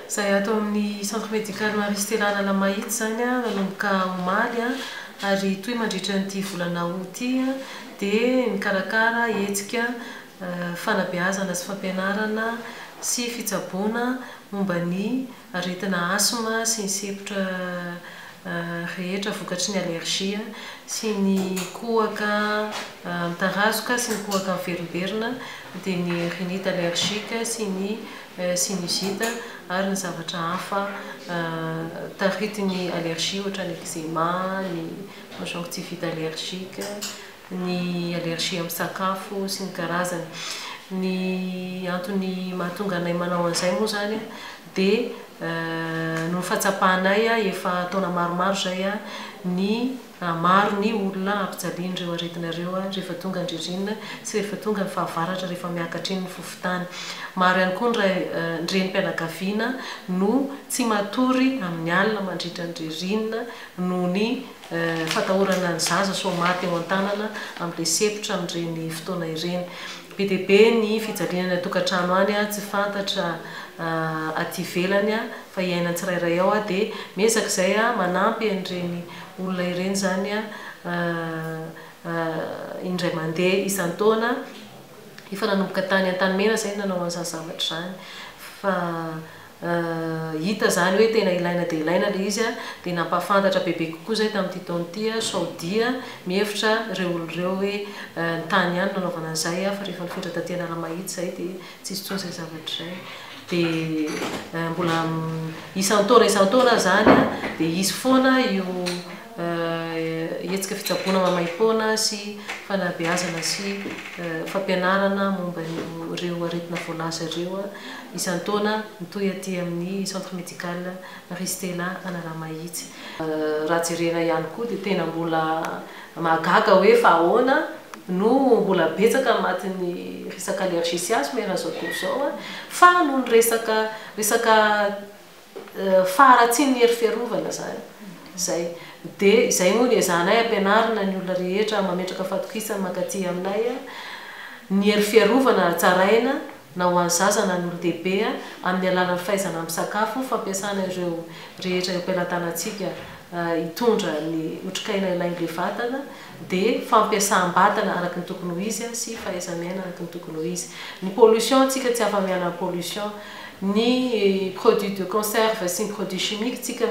Zay atao amin'ny centre médical Marie-Stella Lamahitsy zany nanomboka omaly ary toy mandritra nyity volana août dia mikarakara hetsika fanabeazana sy fampianarana sy fitsaboana momba ny aretina asthme sy ny sepotra rehetra vokatry ny allergie sy ny kohaka mitarazoka sy ny kohaka miverimberina dia ny rinite allergique sy ny sinusite ary ny zavatra hafa taritiny allergie ohatra ny eczéma, ny conjonctivite allergique, ny allergie amin'ny sakafo sy ny karazany. Ny antony mahatonga anay manao an'izay moa zany dia no fatsapahanay efa taona maromaro zay ny maro ny olona ampijalian'ireo aretinareo rehefa tonga ny ririnina sy rehefa tonga ny fahavaratra rehefa miakatra iny ny fofontany. Maro ihany koa ny renim-pianakaviana no tsy matory amin'ny alina mandritra ny ririnina noho ny fatahorana ny zaza so maty eo an-tanana amin'ilay sepotra amin'ireny fotoana ireny. Be dia be ny fijaliana tokantrano any tsy fantatra aty ivelany fa iaina tsirairay ao dia miezaka izay manampy an'ireny olona ireny zany indray mandeha isan-taona. Efa nanomboka tany Antanimena zay nanao an'izany zavatra zany fa hita zany hoe tena ilaina dia ilaina ilay izy dia nampafantatra bebe kokoa zay tamin'ity taona ity Saodia mihevitra ireo olon'ireo hoe ny tany ihany nanaovana an'izay fa rehefa nifindra taty Analamahitsy zay dia tsisy intsony izay zavatra zay. Dia mbola isan-taona zany dia izy foana io hetsika fitsaboana mamaim-poana sy fanabeazana sy fampianarana momba ireo aretina voalaza ireo isan-taona mitohy aty amin'ny centre médical Marie-Stella Analamahitsy. Raha jerena ihany koa dia tena mbola mahagaga hoe fa ahoana no mbola betsaka matin'ny resaka allergie sy asthme zao tontolo zao fa noho ny resaka faharatsian'ny hery fiarovana zany zay. Dia izay moa ny ezanay ampianarina ny olona rehetra mametraka fatokisana mankaty aminay ny hery fiarovana tsaraina na ho an'ny zaza na ny olon-dehibe amin'ny alalan'ny fahaizana amin'ny sakafo fampiasana ireo rehetra eo am-pelatanantsika hitondra ny otrikaina ilain'ilay vatana dia fampiasam-batana araka ny tokony ho izy sy fahaiza-miaina araka ny tokony ho izy. Ny pollution tsika tsy afa-miala amin'ny pollution, ny produit de conserve sy ny produit chimique tsika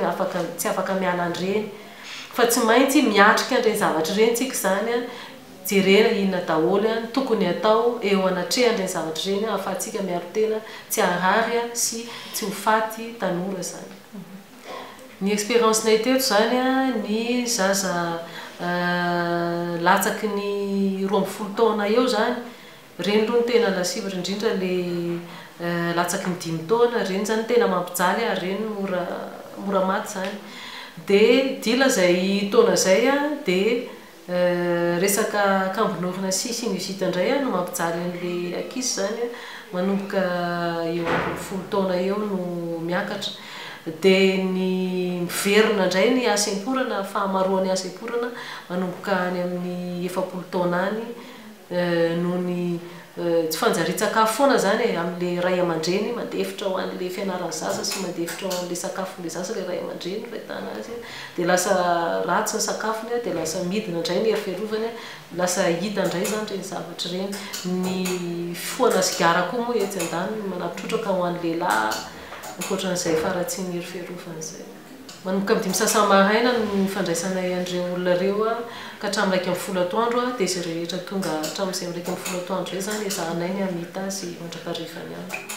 tsy afaka miala an'ireny fa tsy maintsy miatrika an'ireny zavatra ireny tsika zany jerena inona daholo tokony atao eo anatrehan'ireny zavatra ireny ahafahantsika miaro tena tsy harary sy tsy ho faty tanora zany. Ny expérience-nay teto zany ny zaza latsaky ny 12 taona eo zany reny aloha ny tena lasivy indrindra le latsaky ny 5 taona reny zany tena mampijaly ary reny mora maty zany. Dia dila zay taona zay dia resaka kambonorina sy sinusite indray no mampijaly an'ilay ankizy zany manomboka eo amin'ny 10 taona eo no miakatra. Dia ny miverina indray ny asem-porana fahamaroan'ny asem-porana manomboka any amin'ny 70 taona any noho ny tsy fanjari-tsakafo foana zany amin'ilay ray aman-dreny mandefitra ho an'ilay fianaran'ny zaza sy mandefitra ho an'ilay sakafon'ilay zaza ilay ray aman-dreny fahitana azy dia lasa ratsy ny sakafony dia lasa midina indray ny hery fiarovany lasa hita indray zany ireny zavatra ireny. Ny foana sigara koa moa etsy an-dany manampitrotraka ho an'ny lehilahy ankoatran'izay faratsian'ny hery fiarovana izay. Manomboka amin'ny 5 sasany maraina ny fandraisanay an'ireo olona ireo ka hatramin'ny 1 atoandro dia izay rehetra tonga hatramin'izay 1 atoandro izay zany ezahanay ny hamita sy mandrakariva ny andro.